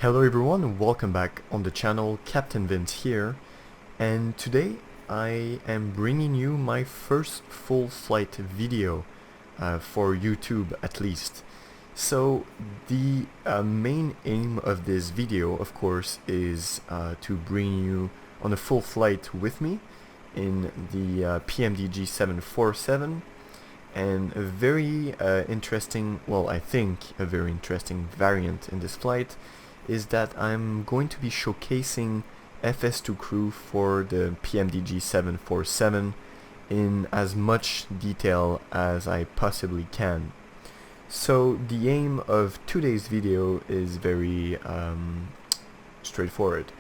Hello everyone, welcome back on the channel. Captain Vince here, and today I am bringing you my first full flight video for YouTube at least. So the main aim of this video, of course, is to bring you on a full flight with me in the PMDG 747, and a very interesting, well, I think a very interesting variant in this flight is that I'm going to be showcasing FS2Crew for the PMDG 747 in as much detail as I possibly can. So the aim of today's video is very straightforward.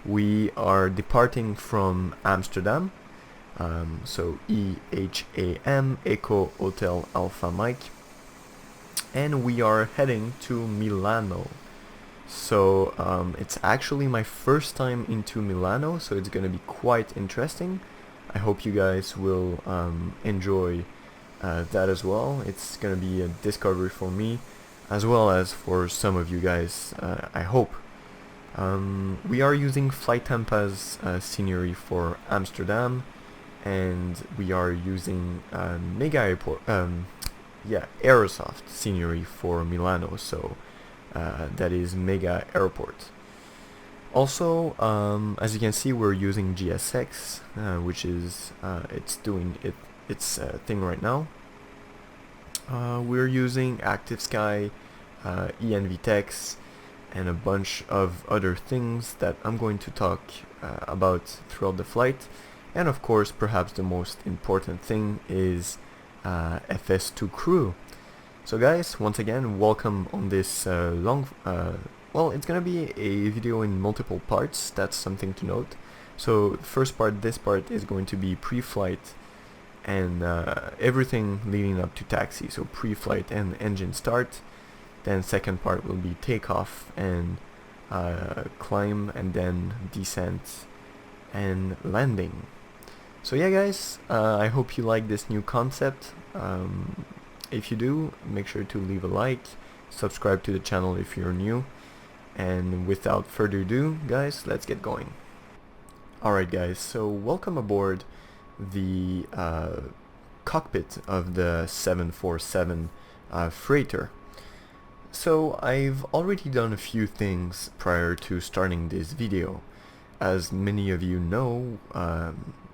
We are departing from Amsterdam, so EHAM, Echo Hotel Alpha Mike, and we are heading to Milano. So it's actually my first time into Milano, so it's gonna be quite interesting. I hope you guys will enjoy that as well. It's gonna be a discovery for me as well as for some of you guys, I hope. We are using FlyTampa's scenery for Amsterdam, and we are using Mega Airport, Aerosoft scenery for Milano, so that is Mega Airport. Also, as you can see, we're using GSX, which is it's doing its thing right now. We're using Active Sky, ENVTEX, and a bunch of other things that I'm going to talk about throughout the flight. And of course, perhaps the most important thing is FS2Crew. So guys, once again, welcome on this well, it's gonna be a video in multiple parts, that's something to note. So first part, this part is going to be pre-flight and everything leading up to taxi, so pre-flight and engine start. Then second part will be takeoff and climb, and then descent and landing. So yeah guys, I hope you like this new concept. If you do, make sure to leave a like, subscribe to the channel if you're new, and without further ado, guys, let's get going. Alright guys, so welcome aboard the cockpit of the 747 freighter. So I've already done a few things prior to starting this video. As many of you know,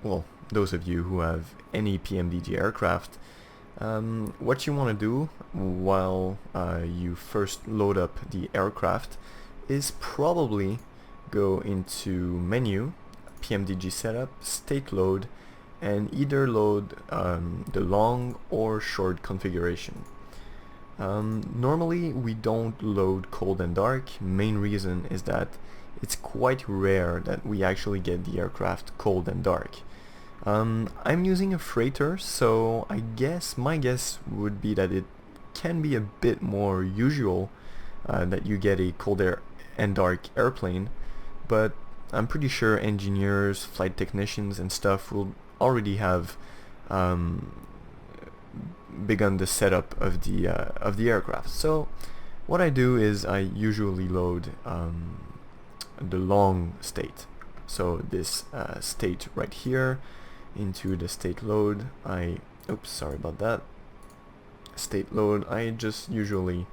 well, those of you who have any PMDG aircraft, what you want to do while you first load up the aircraft is probably go into menu, PMDG setup, state load, and either load the long or short configuration. Normally we don't load cold and dark. Main reason is that it's quite rare that we actually get the aircraft cold and dark. I'm using a freighter, so I guess my guess would be that it can be a bit more usual that you get a cold air and dark airplane, but I'm pretty sure engineers, flight technicians and stuff will already have begun the setup of the aircraft. So what I do is I usually load the long state, so this state right here into the state load. Oops, sorry about that. State load, I just usually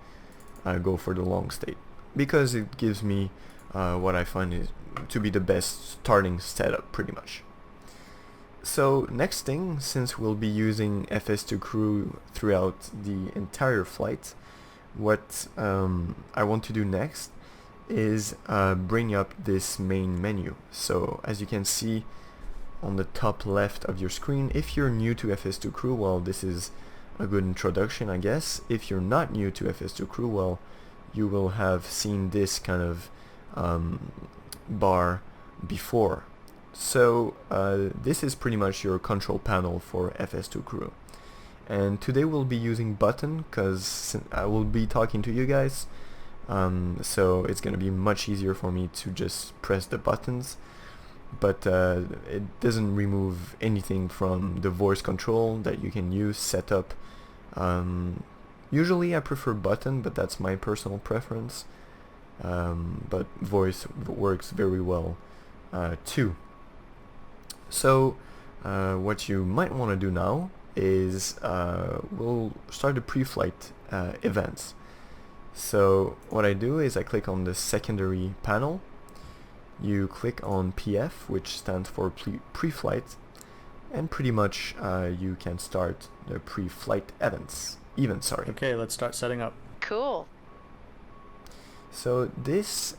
go for the long state because it gives me what I find is to be the best starting setup pretty much. So next thing, since we'll be using FS2Crew throughout the entire flight, what I want to do next is bring up this main menu. So as you can see on the top left of your screen, if you're new to FS2Crew, well, this is a good introduction, I guess. If you're not new to FS2Crew, well, you will have seen this kind of bar before. So this is pretty much your control panel for FS2Crew, and today we'll be using button because I will be talking to you guys, so it's gonna be much easier for me to just press the buttons. But it doesn't remove anything from the voice control that you can use, setup. Usually I prefer button, but that's my personal preference. but voice works very well too. So what you might want to do now is we'll start the pre-flight events. So what I do is I click on the secondary panel. You click on PF, which stands for pre-flight, and pretty much you can start the pre-flight events. Okay, let's start setting up. Cool. So this,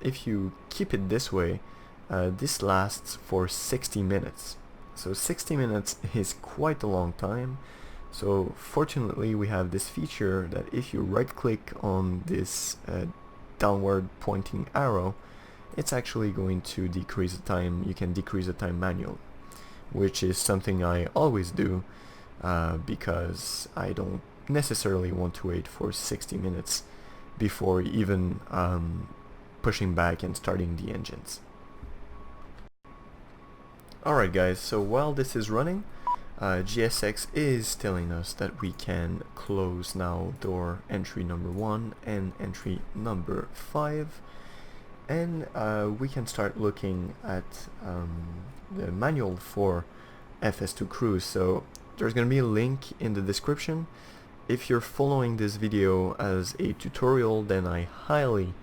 if you keep it this way, this lasts for 60 minutes. So 60 minutes is quite a long time. So fortunately we have this feature that if you right click on this downward pointing arrow, it's actually going to decrease the time. You can decrease the time manually, which is something I always do because I don't necessarily want to wait for 60 minutes before even pushing back and starting the engines. Alright guys, so while this is running, GSX is telling us that we can close now door entry number 1 and entry number 5, and we can start looking at the manual for FS2Crew. So there's going to be a link in the description. If you're following this video as a tutorial, then I highly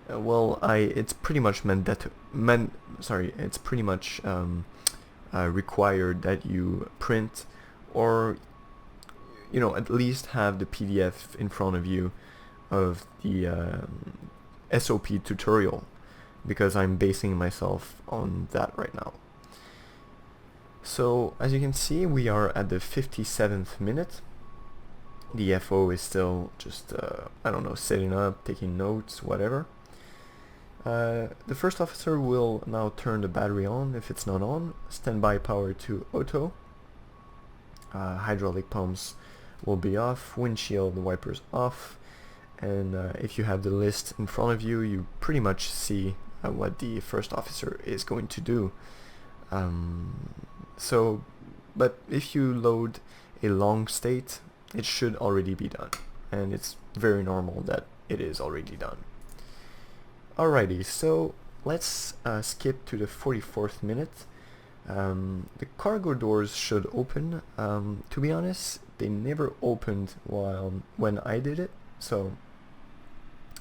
it's pretty much required that you print, or at least have the PDF in front of you of the SOP tutorial, because I'm basing myself on that right now. So as you can see, we are at the 57th minute. The FO is still just I don't know, setting up, taking notes, whatever. The first officer will now turn the battery on if it's not on, standby power to auto, hydraulic pumps will be off, windshield wipers off, and if you have the list in front of you, you pretty much see what the first officer is going to do. But if you load a long state, it should already be done, and it's very normal that it is already done. Alrighty, so let's skip to the 44th minute. The cargo doors should open. To be honest, they never opened when I did it, so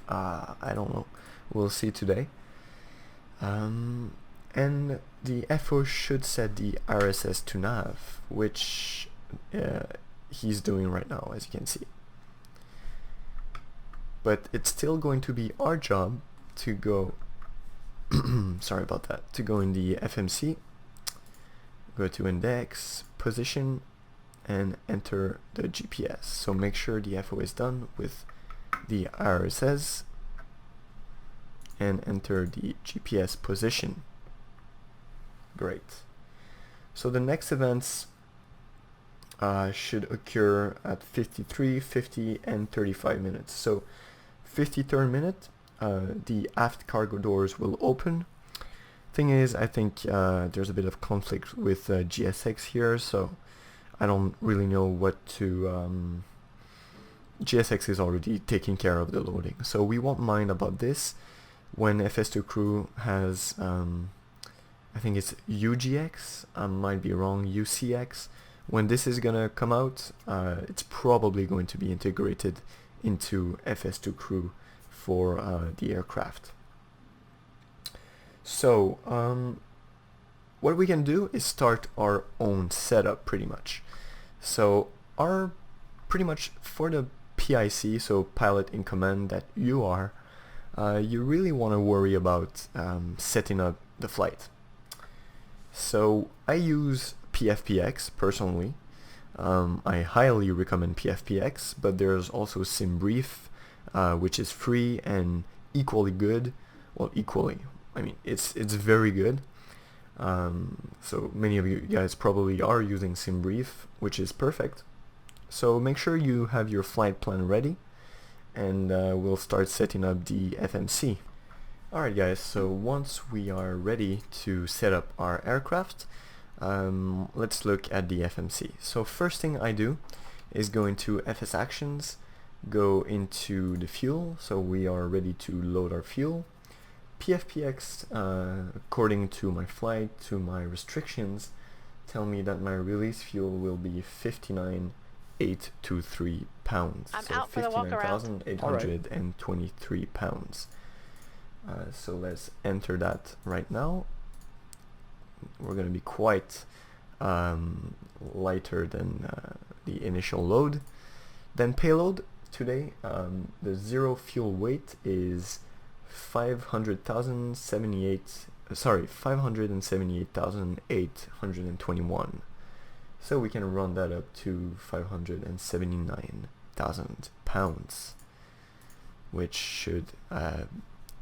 I don't know. We'll see today. And the FO should set the RSS to nav, which he's doing right now, as you can see. But it's still going to be our job to go sorry about that, to go in the FMC, go to index, position, and enter the GPS. So make sure the FO is done with the RSS and enter the GPS position. Great. So the next events should occur at 53, 50, and 35 minutes. So 53rd minute, the aft cargo doors will open. Thing is, I think there's a bit of conflict with GSX here, so I don't really know what to... GSX is already taking care of the loading, so we won't mind about this. When FS2Crew has, I think it's UGX, I might be wrong, UCX, when this is gonna come out, it's probably going to be integrated into FS2Crew for the aircraft. So what we can do is start our own setup pretty much. So pretty much for the PIC, so pilot in command that you are, you really want to worry about setting up the flight. So I use PFPX personally. I highly recommend PFPX, but there's also SimBrief, which is free and equally good. Well, equally, I mean, it's very good. So many of you guys probably are using SimBrief, which is perfect. So make sure you have your flight plan ready, and we'll start setting up the FMC. Alright guys, so once we are ready to set up our aircraft, let's look at the FMC. So first thing I do is go into FS Actions, go into the fuel, so we are ready to load our fuel. PFPX, according to my flight, to my restrictions, tell me that my release fuel will be 59,823 pounds. I'm so out for the walk around. 59,823 pounds. So let's enter that right now. We're going to be quite lighter than the initial load. Then payload today, the zero fuel weight is 578,821. So we can run that up to 579,000 pounds, which should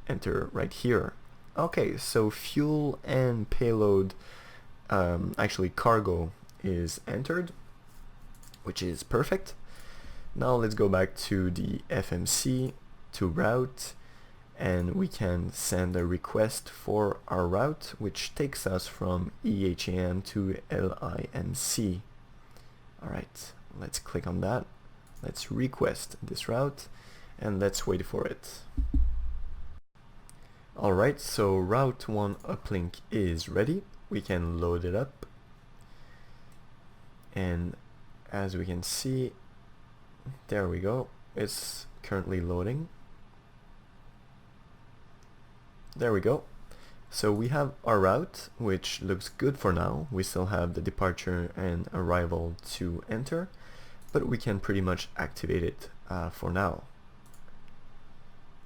enter right here. Okay, so fuel and payload, actually cargo is entered, which is perfect. Now let's go back to the FMC to route, and we can send a request for our route, which takes us from EHAM to LIMC. Alright, let's click on that. Let's request this route, and let's wait for it. Alright, so route 1 uplink is ready. We can load it up, and as we can see, there we go, it's currently loading. There we go. So we have our route, which looks good for now. We still have the departure and arrival to enter, but we can pretty much activate it for now.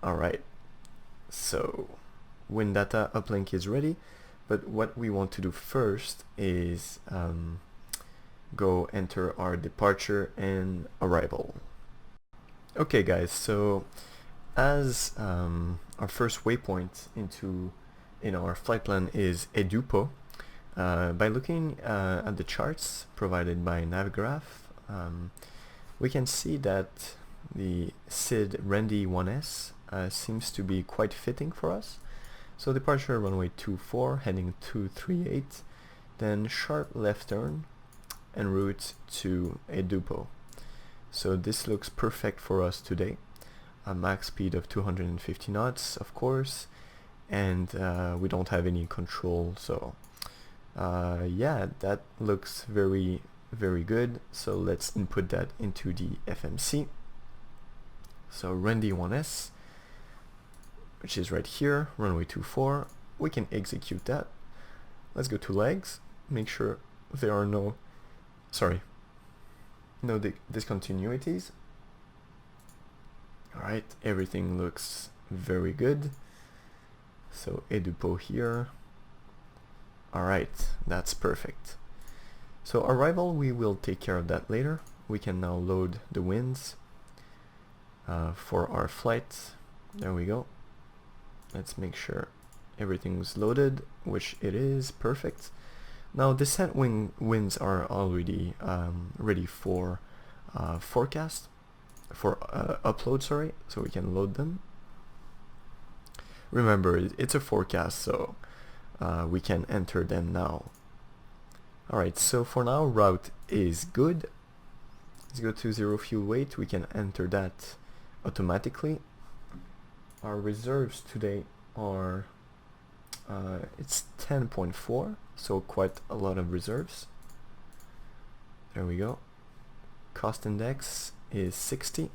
Alright, so wind data uplink is ready, but what we want to do first is go enter our departure and arrival. Okay guys, so as our first waypoint in our flight plan is Edupo, by looking at the charts provided by Navigraph, we can see that the SID Randy 1S seems to be quite fitting for us. So departure runway 24, heading 238, then sharp left turn en route to Edupo. So this looks perfect for us today. A max speed of 250 knots, of course, and we don't have any control, so yeah, that looks very good. So let's input that into the FMC. So Randy 1S, which is right here, runway 24, we can execute that. Let's go to legs, make sure there are no discontinuities. Alright, everything looks very good. So Edupo here. Alright, that's perfect. So arrival, we will take care of that later. We can now load the winds for our flight. There we go. Let's make sure everything's loaded, which it is. Perfect. Now descent winds are already ready for upload, sorry, so we can load them. Remember, it's a forecast, so we can enter them now. Alright, so for now route is good. Let's go to zero fuel weight. We can enter that automatically. Our reserves today are it's 10.4, so quite a lot of reserves. There we go. Cost index is 60.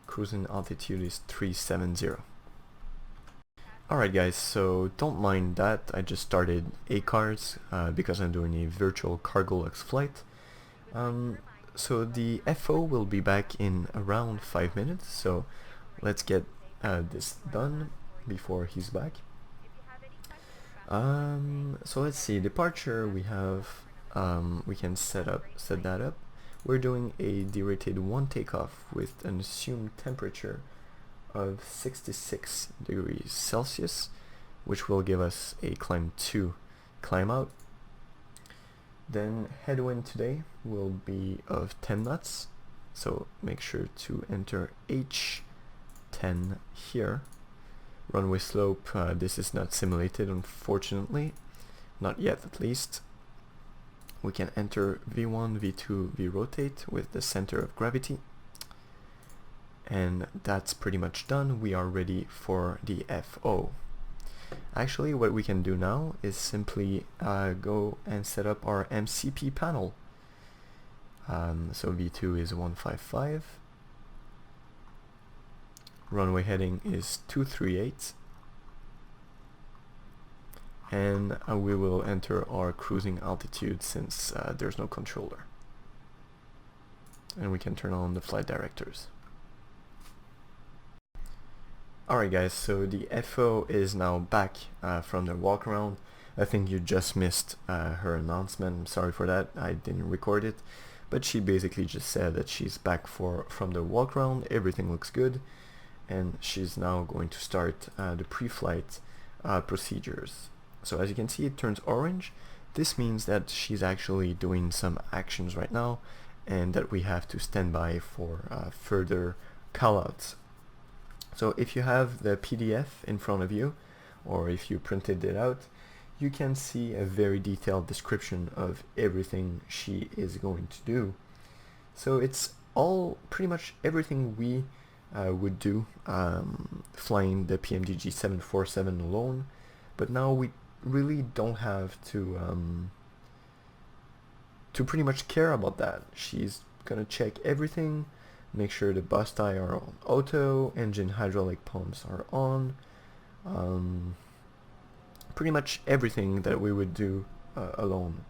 Cruising altitude is 370. Alright guys, so don't mind that I just started ACARS because I'm doing a virtual Cargolux flight. So the FO will be back in around 5 minutes, so let's get this done before he's back. So let's see, departure, we have we can set that up. We're doing a derated 1 takeoff with an assumed temperature of 66 degrees Celsius, which will give us a climb 2 climb out. Then headwind today will be of 10 knots, so make sure to enter H10 here. Runway slope, this is not simulated unfortunately, not yet at least. We can enter V1, V2, V rotate with the center of gravity. And that's pretty much done. We are ready for the FO. Actually, what we can do now is simply go and set up our MCP panel. So V2 is 155. Runway heading is 238. And we will enter our cruising altitude since there's no controller. And we can turn on the flight directors. Alright guys, so the FO is now back from the walk around. I think you just missed her announcement. I'm sorry for that, I didn't record it. But she basically just said that she's back from the walk around, everything looks good. And she's now going to start the pre-flight procedures. So as you can see, it turns orange. This means that she's actually doing some actions right now and that we have to stand by for further callouts. So if you have the PDF in front of you, or if you printed it out, you can see a very detailed description of everything she is going to do. So it's all pretty much everything we would do flying the PMDG 747 alone, but now we really don't have to pretty much care about that. She's gonna check everything, make sure the bus tie are on auto, engine hydraulic pumps are on, pretty much everything that we would do alone.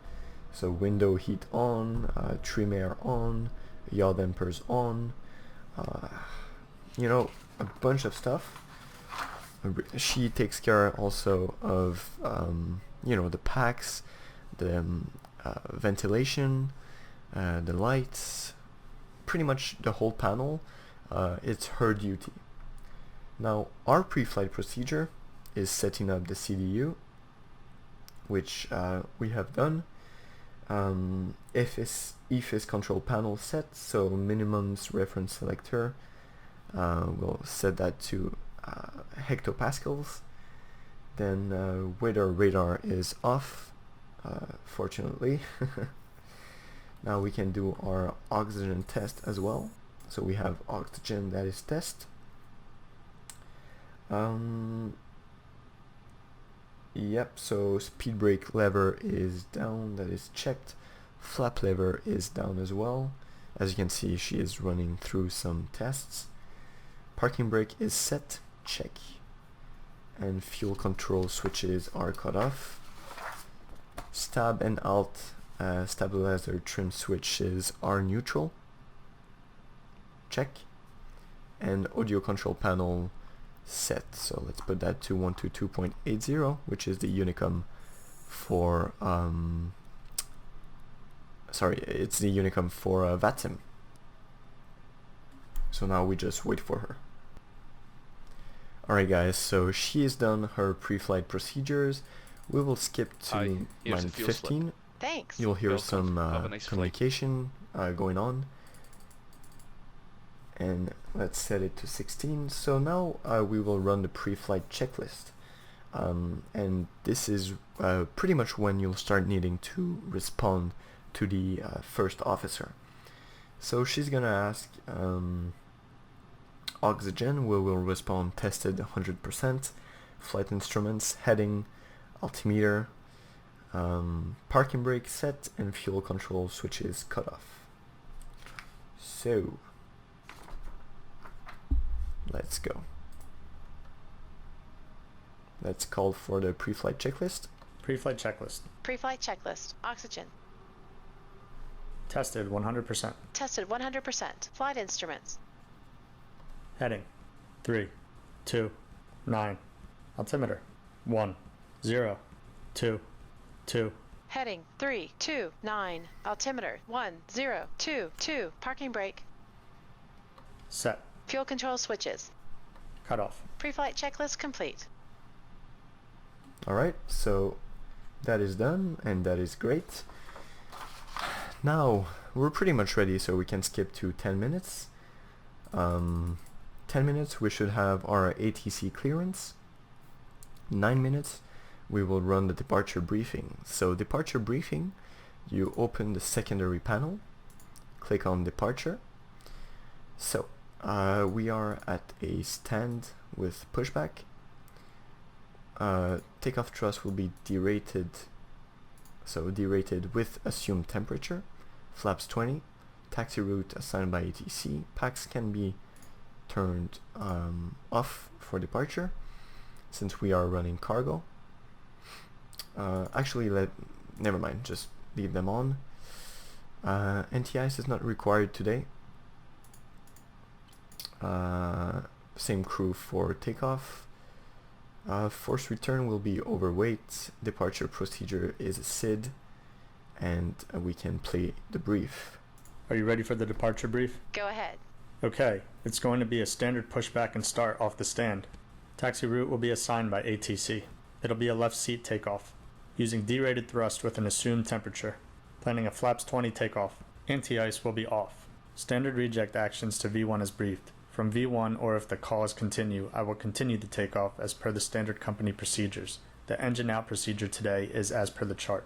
So window heat on, trim air on, yaw dampers on, you know, a bunch of stuff. She takes care also of you know, the packs, the ventilation, the lights, pretty much the whole panel. It's her duty. Now our pre-flight procedure is setting up the CDU, which we have done. EFIS control panel set, so minimums reference selector, we'll set that to hectopascals. Then weather radar is off, fortunately. Now we can do our oxygen test as well. So we have oxygen, that is test. Yep, so speed brake lever is down, that is checked. Flap lever is down as well. As you can see, she is running through some tests. Parking brake is set, check. And fuel control switches are cut off. Stab and alt stabilizer trim switches are neutral, check. And audio control panel set, so let's put that to 122.80, which is the Unicom for it's the Unicom for VATSIM. So now we just wait for her. Alright guys, so she has done her pre-flight procedures. We will skip to line 15. Thanks. You'll hear some communication going on. And let's set it to 16. So now we will run the pre-flight checklist. And this is pretty much when you'll start needing to respond to the first officer. So she's gonna ask oxygen, we will respond tested 100%, flight instruments, heading, altimeter, parking brake set, and fuel control switches cut off. So let's go. Let's call for the pre-flight checklist. Pre-flight checklist. Pre-flight checklist. Oxygen. Tested 100%. Tested 100%. Flight instruments. Heading 3, 2, 9. Altimeter 1, 0, 2, 2. Heading 3, 2, 9. Altimeter 1, 0, 2, 2. Parking brake. Set. Fuel control switches. Cut off. Pre-flight checklist complete. Alright, so that is done, and that is great. Now we're pretty much ready, so we can skip to 10 minutes. 10 minutes we should have our ATC clearance. 9 minutes we will run the departure briefing. So departure briefing, you open the secondary panel, click on departure. So we are at a stand with pushback. Takeoff thrust will be derated, so derated with assumed temperature, flaps 20, taxi route assigned by ATC, packs can be turned off for departure since we are running cargo. Actually, never mind, just leave them on. NTIs is not required today. Same crew for takeoff. Force return will be overweight. Departure procedure is SID, and we can play the brief. Are you ready for the departure brief? Go ahead. Okay, it's going to be a standard pushback and start off the stand. Taxi route will be assigned by ATC. It'll be a left seat takeoff, using derated thrust with an assumed temperature. Planning a flaps 20 takeoff. Anti-ice will be off. Standard reject actions to V1 as briefed. From V1, or if the calls continue, I will continue the takeoff as per the standard company procedures. The engine out procedure today is as per the chart.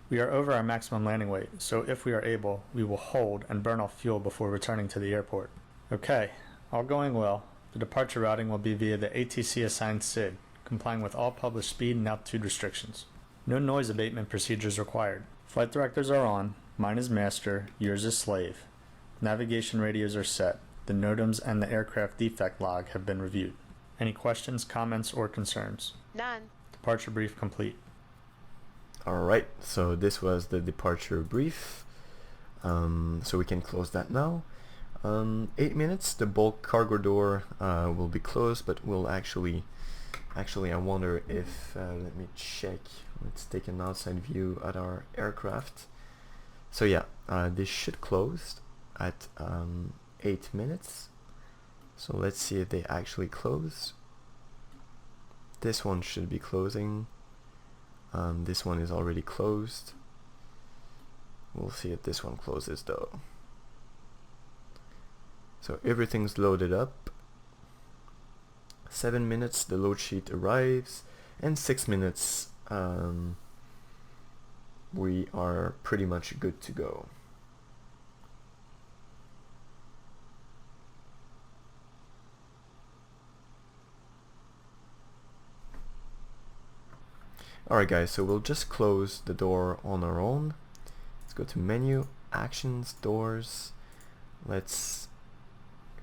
We are over our maximum landing weight, so if we are able, we will hold and burn off fuel before returning to the airport. Okay, all going well. The departure routing will be via the ATC assigned SID, complying with all published speed and altitude restrictions. No noise abatement procedures required. Flight directors are on, mine is master, yours is slave. Navigation radios are set. The NOTAMs and the aircraft defect log have been reviewed. Any questions, comments, or concerns? None. Departure brief complete. Alright, so this was the departure brief. So we can close that now. 8 minutes, the bulk cargo door will be closed, but we'll actually I wonder if, let me check, let's take an outside view at our aircraft. So yeah, this should close at 8 minutes. So let's see if they actually close. This one should be closing. This one is already closed. We'll see if this one closes though. So everything's loaded up. 7 minutes, the load sheet arrives, and 6 minutes, we are pretty much good to go. Alright guys, so we'll just close the door on our own. Let's go to menu, actions, doors. Let's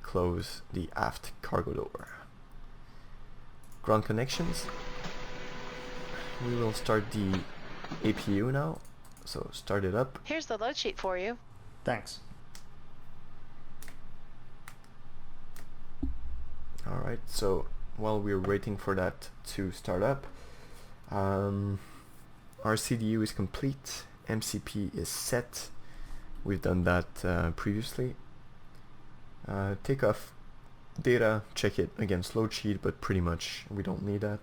close the aft cargo door. Ground connections. We will start the APU now. So start it up. Here's the load sheet for you. Thanks. Alright, so while we're waiting for that to start up, our CDU is complete, MCP is set, we've done that previously. Takeoff data, check it against load sheet, but pretty much we don't need that.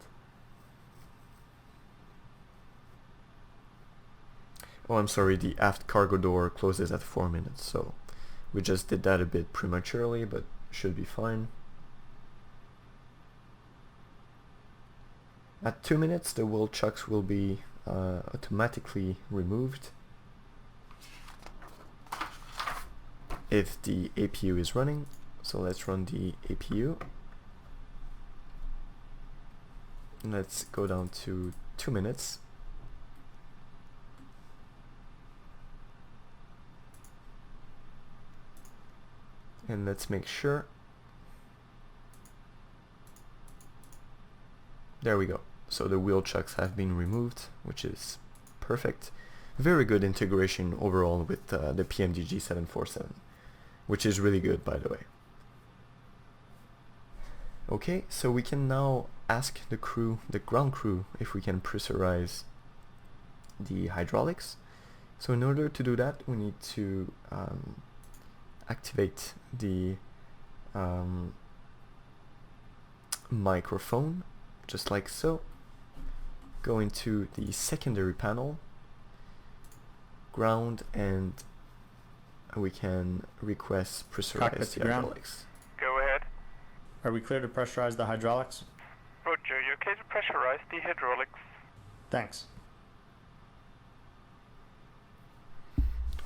Oh, I'm sorry, the aft cargo door closes at 4 minutes, so we just did that a bit prematurely, but should be fine. At 2 minutes, the wheel chucks will be automatically removed if the APU is running. So let's run the APU. Let's go down to 2 minutes. And let's make sure. There we go. So the wheel chucks have been removed, which is perfect. Very good integration overall with the PMDG 747, which is really good, by the way. Okay, so we can now ask the crew, the ground crew, if we can pressurize the hydraulics. So in order to do that, we need to activate the microphone, just like so. Go into the secondary panel, ground, and we can request pressurize Cockpit the to ground. hydraulics. Go ahead. Are we clear to pressurize the hydraulics? Roger, you're okay to pressurize the hydraulics. Thanks.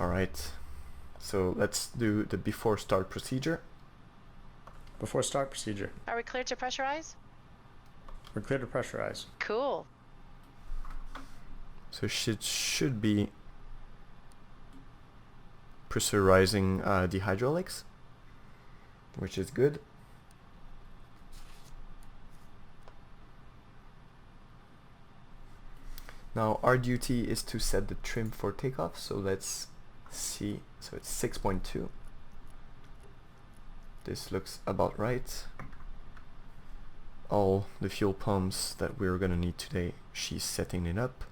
Alright, so let's do the before start procedure. Before start procedure. Are we cleared to pressurize? We're clear to pressurize. Cool. So should be pressurizing the hydraulics, which is good. Now our duty is to set the trim for takeoff, so let's see. So it's 6.2. This looks about right. All the fuel pumps that we're gonna need today, she's setting it up.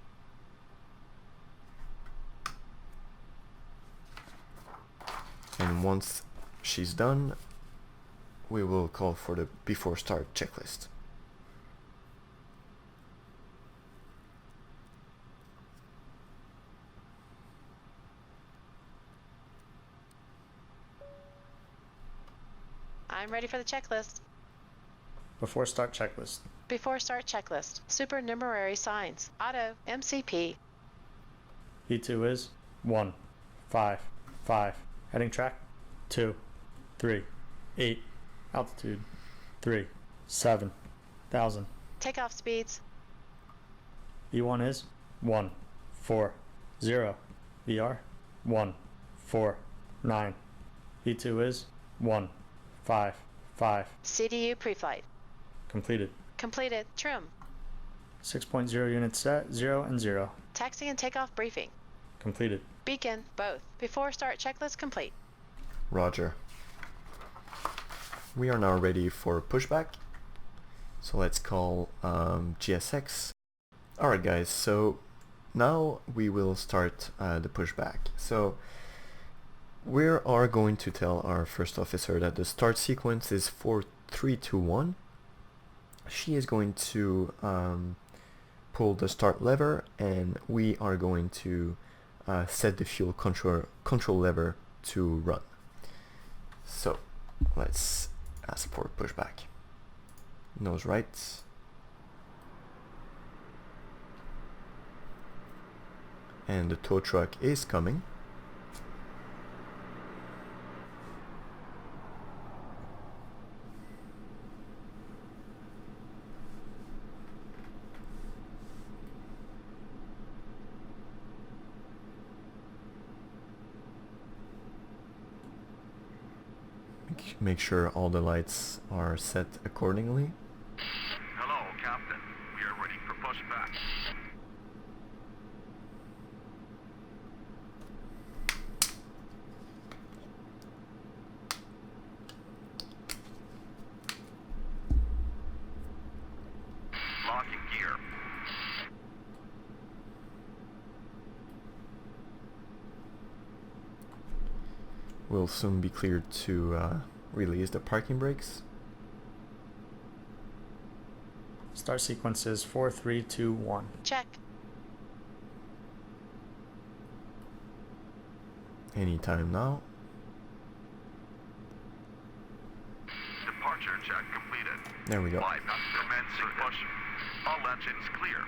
And once she's done, we will call for the before start checklist. I'm ready for the checklist. Before start checklist. Before start checklist. Supernumerary signs. Auto. MCP. V2 is 1, 5, 5. Heading track 2, 3, 8. Altitude 3, 7, 1,000. Takeoff speeds. V1 is 1, 4, 0. VR 1, 4, 9. V2 is 1, 5, 5. CDU preflight. Completed. Completed. Trim. 6.0 units set, 0 and 0. Taxi and takeoff briefing. Completed. Beacon. Both. Before start checklist complete. Roger. We are now ready for pushback. So let's call GSX. Alright guys, so now we will start the pushback. So we are going to tell our first officer that the start sequence is 4, 3, 2, 1. She is going to pull the start lever, and we are going to set the fuel control lever to run. So let's ask for pushback. Nose right. And the tow truck is coming. Make sure all the lights are set accordingly. Hello, Captain. We are ready for pushback. Locking gear. We'll soon be cleared to release the parking brakes. Start sequence is 4, 3, 2, 1. Check. Anytime now. Departure check completed. There we go. Bypass commencing push. All engines clear.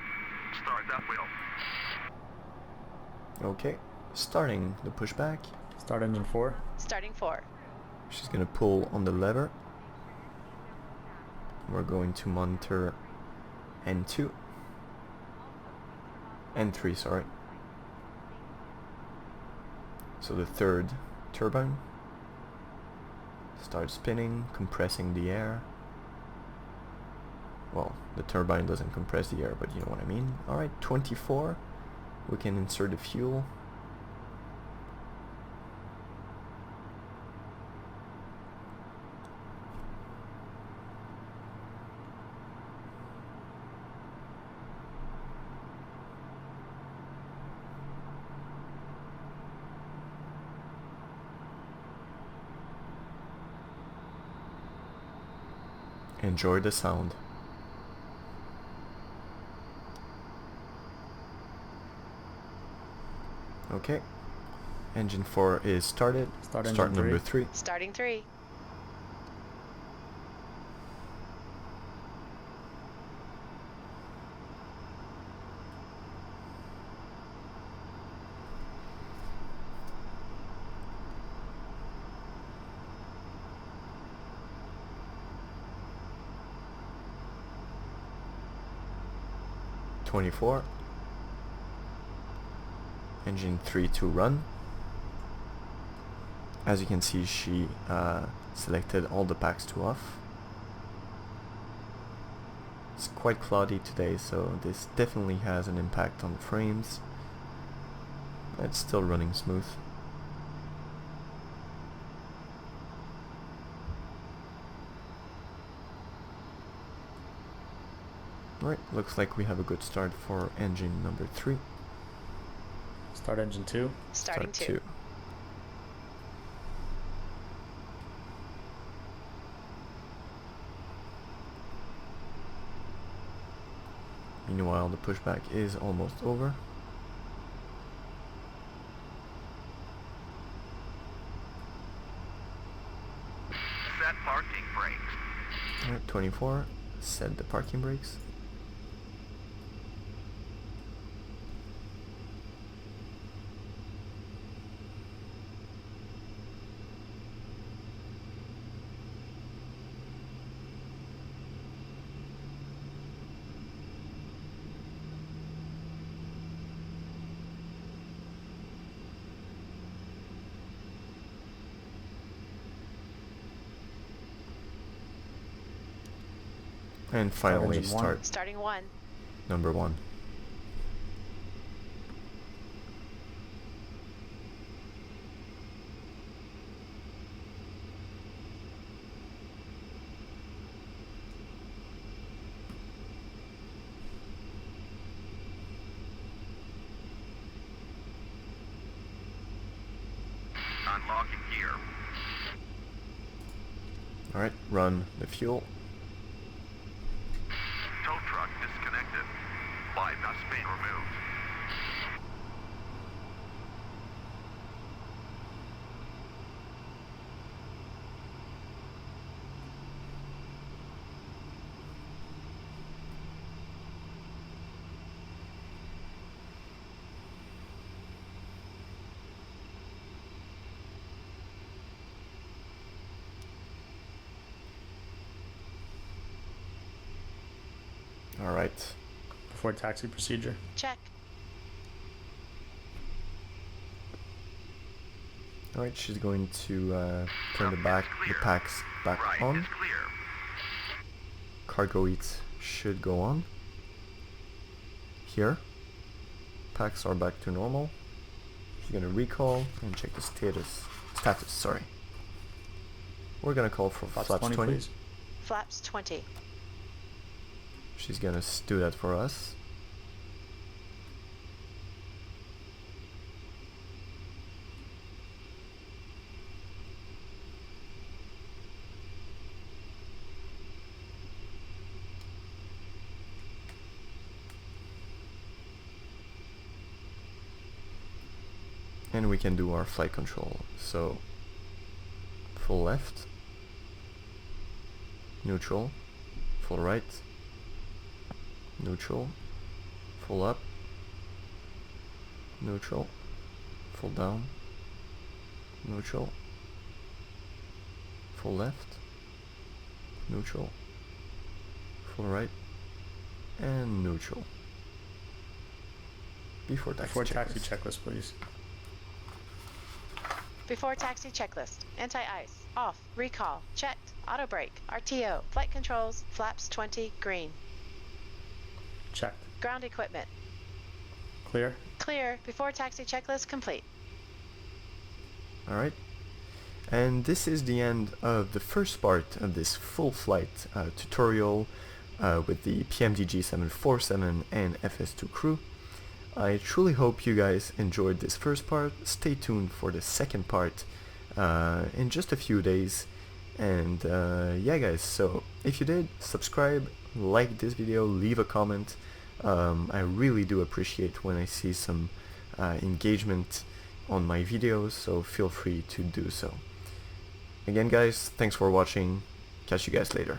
Start that wheel. Okay, starting the pushback. Start engine 4. Starting 4. She's gonna pull on the lever. We're going to monitor N2. N3, sorry. So the third turbine. Start spinning, compressing the air. Well, the turbine doesn't compress the air, but you know what I mean. Alright, 24. We can insert the fuel. Enjoy the sound. Okay. Engine 4 is started. Start Start engine number 3. 3. Starting 3. 24. Engine 3 to run. As you can see, she selected all the packs to off. It's quite cloudy today, so this definitely has an impact on the frames. It's still running smooth. Alright, looks like we have a good start for engine number 3. Start engine 2. Starting Start 2. Meanwhile, the pushback is almost over. Set parking brakes. Alright, 24. Set the parking brakes. And finally engine 1. start Starting 1. number 1. Unlocking gear. Alright, run the fuel. Tow truck disconnected. Bypass being removed. Alright. Before taxi procedure. Check. Alright, she's going to turn the packs back Right on. is clear. Cargo eats should go on. Here. Packs are back to normal. She's gonna recall and check the status, sorry. We're gonna call for flaps 20. Please. Flaps 20. She's gonna do that for us. And we can do our flight control. So full left, neutral, full right, neutral, full up, neutral, full down, neutral, full left, neutral, full right, and neutral. Before taxi checklist, please. Before taxi checklist. Anti-ice. Off. Recall. Checked. Auto brake. RTO. Flight controls. Flaps 20. Green. Checked. Ground equipment. Clear. Clear. Before taxi checklist complete. Alright. And this is the end of the first part of this full flight tutorial with the PMDG 747 and FS2Crew. I truly hope you guys enjoyed this first part. Stay tuned for the second part in just a few days. And yeah guys, so if you did, subscribe, like this video, leave a comment. I really do appreciate when I see some engagement on my videos, so feel free to do so. Again guys, thanks for watching. Catch you guys later.